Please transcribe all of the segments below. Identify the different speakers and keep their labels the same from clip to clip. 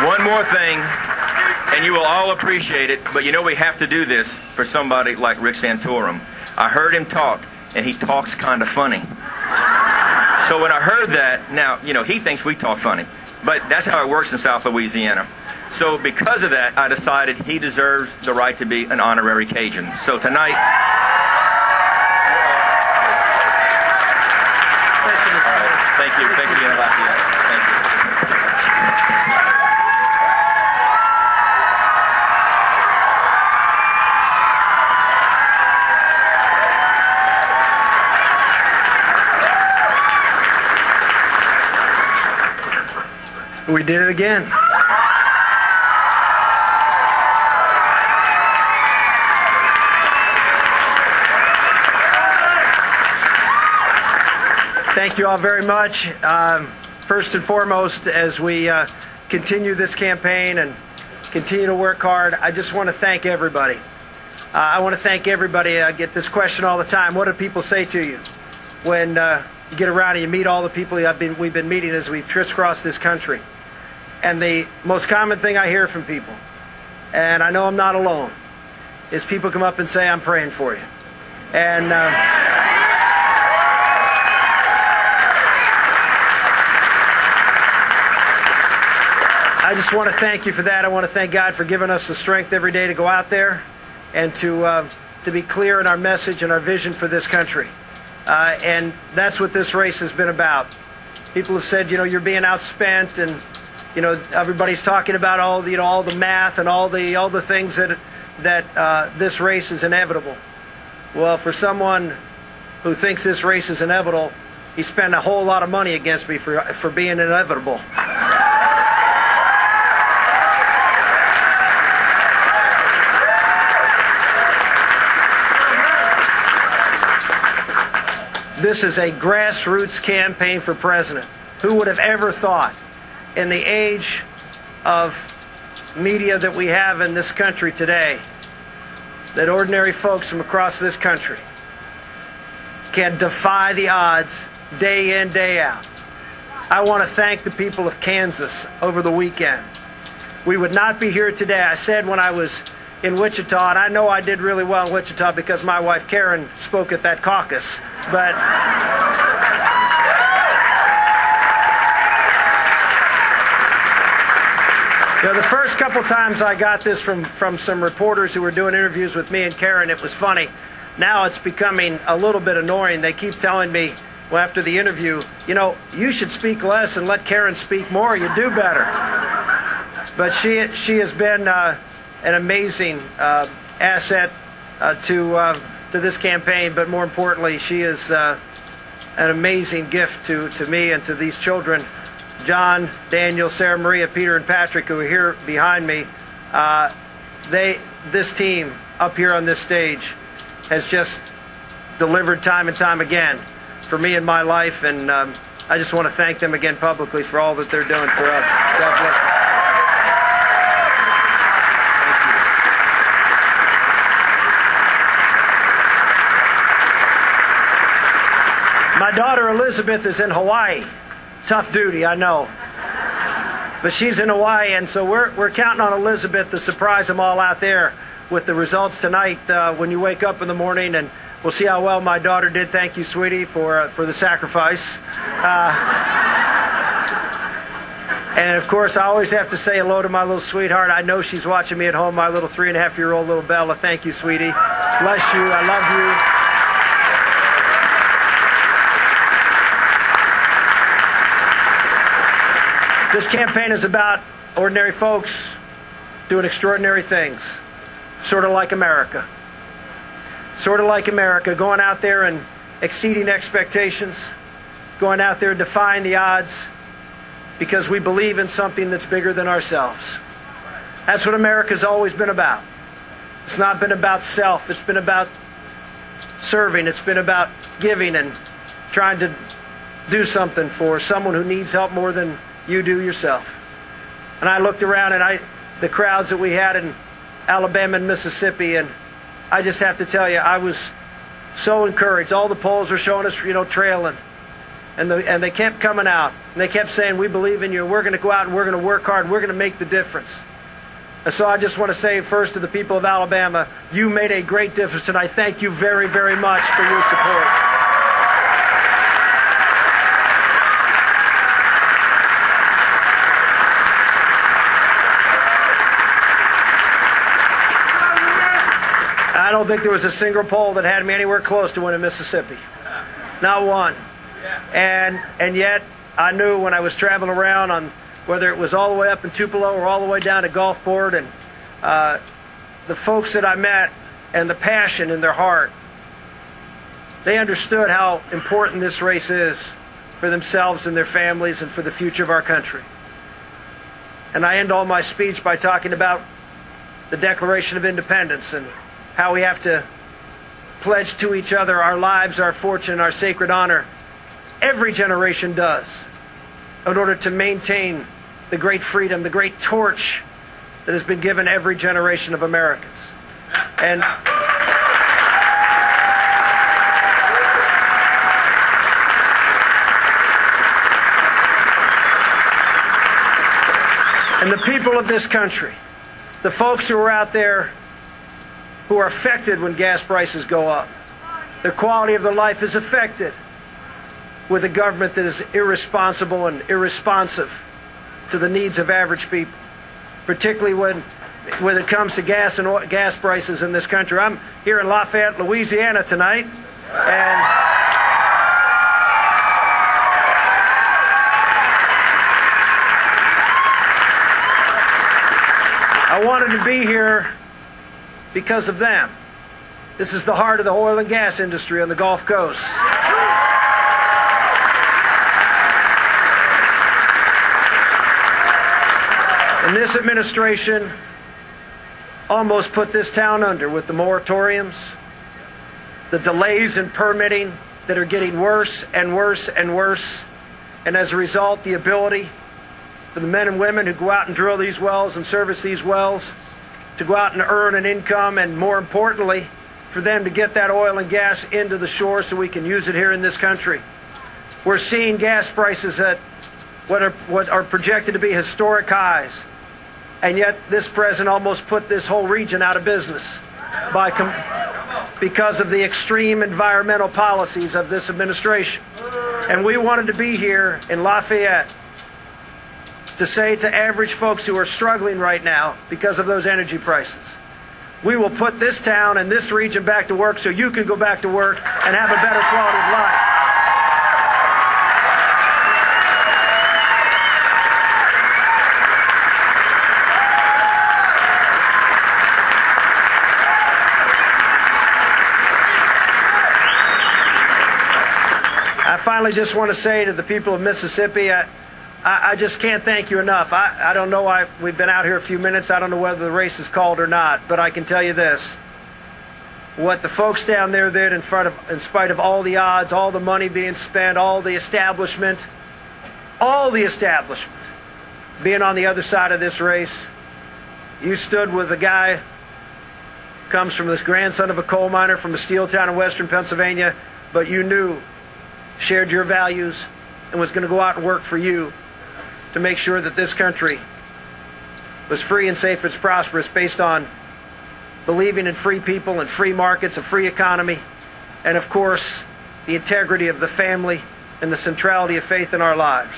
Speaker 1: One more thing, and you will all appreciate it, but you know we have to do this for somebody like Rick Santorum. I heard him talk, and he talks kind of funny. So when I heard that, now, you know, he thinks we talk funny, but that's how it works in South Louisiana. So because of that, I decided he deserves the right to be an honorary Cajun. So tonight... Thank you. Thank you for being Lafayette. Thank you.
Speaker 2: We did it again. Thank you all very much. First and foremost, as we continue this campaign and continue to work hard, I just want to thank everybody. I want to thank everybody. I get this question all the time. What do people say to you when you get around and you meet all the people we've been meeting as we've crisscrossed this country? And the most common thing I hear from people, and I know I'm not alone, is people come up and say, I'm praying for you. And I just want to thank you for that. I want to thank God for giving us the strength every day to go out there and to be clear in our message and our vision for this country. And that's what this race has been about. People have said, you know, you're being outspent, and you know, everybody's talking about all the math and all the things that this race is inevitable. Well, for someone who thinks this race is inevitable, he spent a whole lot of money against me for being inevitable. This is a grassroots campaign for president. Who would have ever thought, in the age of media that we have in this country today, that ordinary folks from across this country can defy the odds day in, day out? I want to thank the people of Kansas over the weekend. We would not be here today. I said when I was in Wichita, and I know I did really well in Wichita because my wife Karen spoke at that caucus, but you know, the first couple times I got this from some reporters who were doing interviews with me and Karen, it was funny. Now it's becoming a little bit annoying. They keep telling me, well, after the interview, you know, you should speak less and let Karen speak more. You do better. But she has been an amazing asset to this campaign, but more importantly, she is an amazing gift to me and to these children. John, Daniel, Sarah Maria, Peter, and Patrick, who are here behind me, this team up here on this stage has just delivered time and time again for me in my life, and I just want to thank them again publicly for all that they're doing for us. God bless. My daughter Elizabeth is in Hawaii. Tough duty, I know. But she's in Hawaii, and so we're counting on Elizabeth to surprise them all out there with the results tonight when you wake up in the morning, and we'll see how well my daughter did. Thank you, sweetie, for the sacrifice. And of course, I always have to say hello to my little sweetheart. I know she's watching me at home, my little 3.5-year-old little Bella. Thank you, sweetie. Bless you. I love you. This campaign is about ordinary folks doing extraordinary things, sort of like America. Sort of like America, going out there and exceeding expectations, going out there and defying the odds because we believe in something that's bigger than ourselves. That's what America's always been about. It's not been about self. It's been about serving. It's been about giving and trying to do something for someone who needs help more than you do yourself. And I looked around and the crowds that we had in Alabama and Mississippi, and I just have to tell you, I was so encouraged. All the polls were showing us, trailing. And they kept coming out. And they kept saying, we believe in you. We're going to go out and we're going to work hard. We're going to make the difference. And so I just want to say first to the people of Alabama, you made a great difference. And I thank you very, very much for your support. I don't think there was a single poll that had me anywhere close to winning Mississippi. Not one. And yet, I knew when I was traveling around, on whether it was all the way up in Tupelo or all the way down to Gulfport, and the folks that I met and the passion in their heart, they understood how important this race is for themselves and their families and for the future of our country. And I end all my speech by talking about the Declaration of Independence and how we have to pledge to each other our lives, our fortune, our sacred honor. Every generation does, in order to maintain the great freedom, the great torch that has been given every generation of Americans. And the people of this country, the folks who are out there who are affected when gas prices go up, their quality of their life is affected with a government that is irresponsible and irresponsive to the needs of average people, particularly when it comes to gas prices in this country. I'm here in Lafayette, Louisiana tonight, and I wanted to be here because of them. This is the heart of the oil and gas industry on the Gulf Coast. And this administration almost put this town under with the moratoriums, the delays in permitting that are getting worse and worse and worse, and as a result, the ability for the men and women who go out and drill these wells and service these wells to go out and earn an income, and more importantly, for them to get that oil and gas into the shore so we can use it here in this country. We're seeing gas prices at what are projected to be historic highs. And yet this president almost put this whole region out of business because of the extreme environmental policies of this administration. And we wanted to be here in Lafayette to say to average folks who are struggling right now because of those energy prices, we will put this town and this region back to work so you can go back to work and have a better quality of life. I finally just want to say to the people of Mississippi, I just can't thank you enough. I don't know, we've been out here a few minutes. I don't know whether the race is called or not, but I can tell you this. What the folks down there did in spite of all the odds, all the money being spent, all the establishment being on the other side of this race, you stood with a guy who comes from this grandson of a coal miner from a steel town in western Pennsylvania, but you knew, shared your values, and was going to go out and work for you to make sure that this country was free and safe and prosperous based on believing in free people and free markets, a free economy, and of course, the integrity of the family and the centrality of faith in our lives.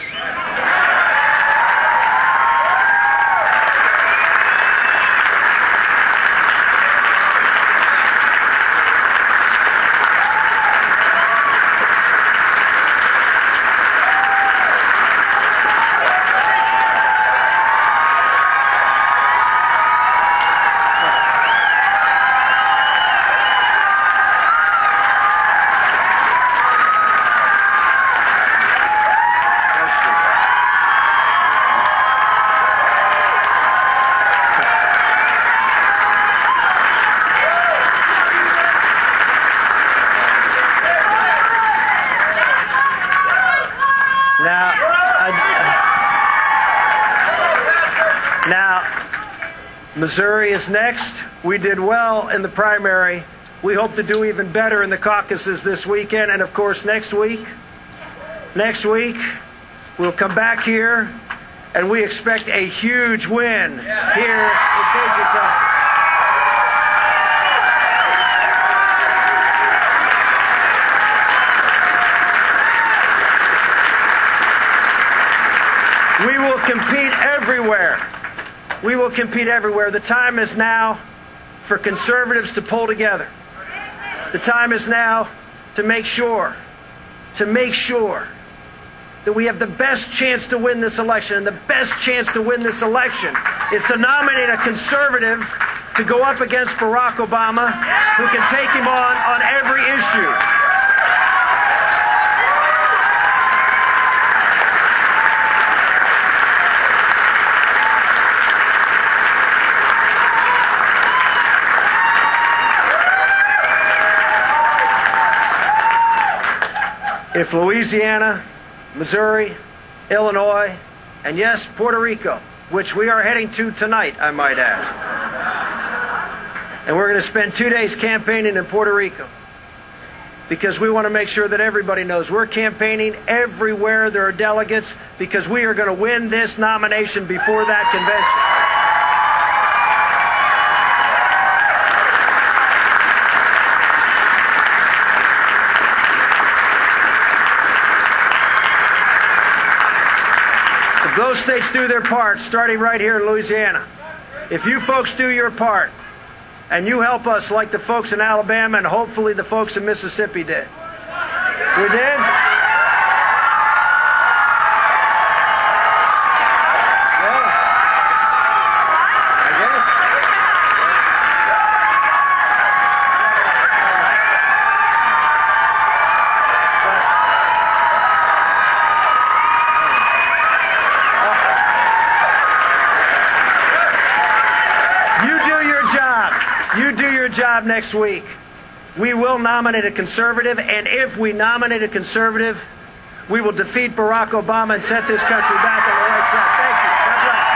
Speaker 2: Missouri is next. We did well in the primary. We hope to do even better in the caucuses this weekend. And of course, next week, Next week, we'll come back here, and we expect a huge win here in Cajun Country. We will compete everywhere. We will compete everywhere. The time is now for conservatives to pull together. The time is now to make sure that we have the best chance to win this election. And the best chance to win this election is to nominate a conservative to go up against Barack Obama, who can take him on every issue. If Louisiana, Missouri, Illinois, and yes, Puerto Rico, which we are heading to tonight, I might add. And we're going to spend 2 days campaigning in Puerto Rico because we want to make sure that everybody knows we're campaigning everywhere there are delegates, because we are going to win this nomination before that convention. Those states do their part, starting right here in Louisiana. If you folks do your part, and you help us like the folks in Alabama and hopefully the folks in Mississippi did. We did? Yeah. I guess. You do your job next week. We will nominate a conservative, and if we nominate a conservative, we will defeat Barack Obama and set this country back on the right track. Thank you. God bless.